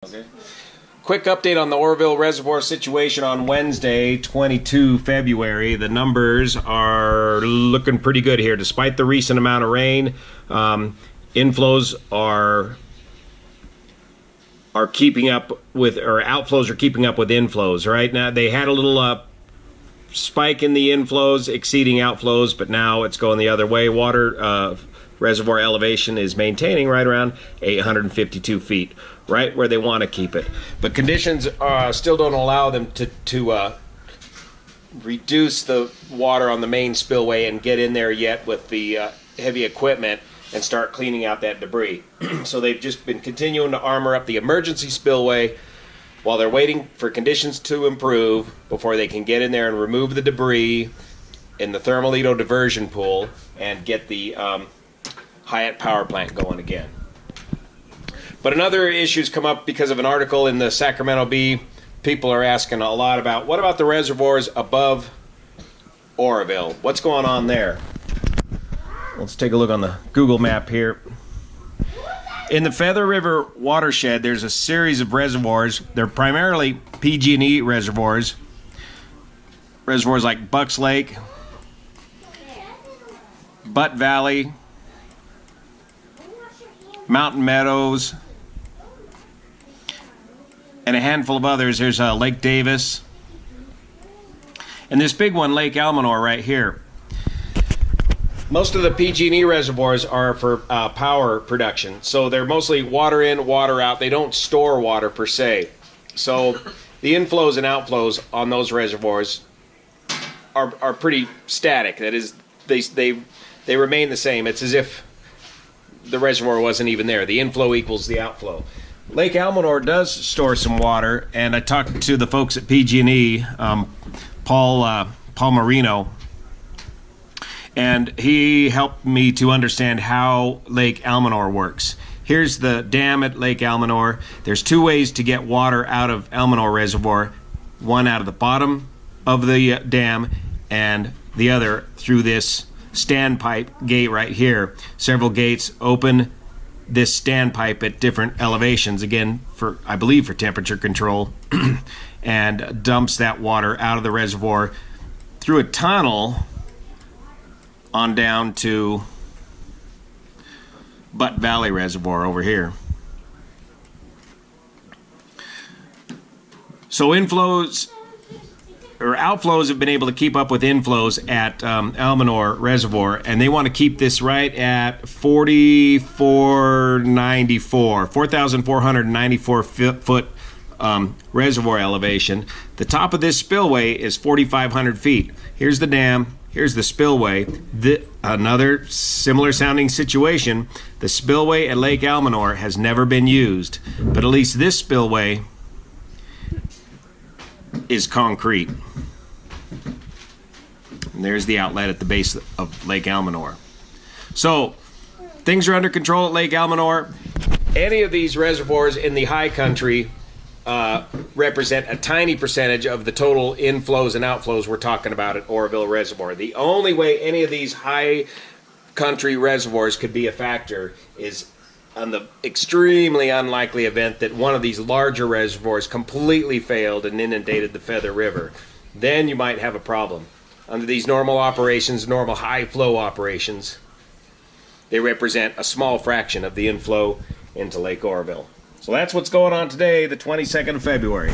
Okay. Quick update on the Oroville Reservoir situation on Wednesday, 22 February. The numbers are looking pretty good here. Despite the recent amount of rain, inflows are keeping up with, or outflows are keeping up with inflows. Right now, they had a little spike in the inflows exceeding outflows, but now it's going the other way. Water reservoir elevation is maintaining right around 852 feet, right where they want to keep it. But conditions still don't allow them to reduce the water on the main spillway and get in there yet with the heavy equipment and start cleaning out that debris. So they've just been continuing to armor up the emergency spillway while they're waiting for conditions to improve before they can get in there and remove the debris in the Thermalito diversion pool and get the Hyatt power plant going again. But another issue's come up because of an article in the Sacramento Bee. People are asking a lot about, what about the reservoirs above Oroville? What's going on there? Let's take a look on the Google map here. In the Feather River watershed, there's a series of reservoirs. They're primarily PG&E reservoirs. Reservoirs like Bucks Lake, Butte Valley, Mountain Meadows, and a handful of others. There's Lake Davis, and this big one, Lake Almanor, right here. Most of the PG&E reservoirs are for power production, so they're mostly water in, water out. They don't store water per se. So the inflows and outflows on those reservoirs are pretty static. That is, they remain the same. It's as if the reservoir wasn't even there. The inflow equals the outflow. Lake Almanor does store some water, and I talked to the folks at PG&E, Paul Marino, and he helped me to understand how Lake Almanor works. Here's the dam at Lake Almanor. There's two ways to get water out of Almanor Reservoir. One out of the bottom of the dam, and the other through this standpipe gate right here. Several gates open this standpipe at different elevations, again, for, I believe, for temperature control, and dumps that water out of the reservoir through a tunnel on down to Butte Valley Reservoir over here. So inflows or outflows have been able to keep up with inflows at Almanor Reservoir, and they want to keep this right at 4,494 foot reservoir elevation. The top of this spillway is 4,500 feet. Here's the dam. Here's the spillway. Another similar sounding situation. The spillway at Lake Almanor has never been used, but at least this spillway is concrete. And there's the outlet at the base of Lake Almanor. So things are under control at Lake Almanor. Any of these reservoirs in the high country represent a tiny percentage of the total inflows and outflows we're talking about at Oroville Reservoir. The only way any of these high country reservoirs could be a factor is on the extremely unlikely event that one of these larger reservoirs completely failed and inundated the Feather River. Then you might have a problem. Under these normal operations, normal high flow operations, they represent a small fraction of the inflow into Lake Oroville. So that's what's going on today, the 22nd of February.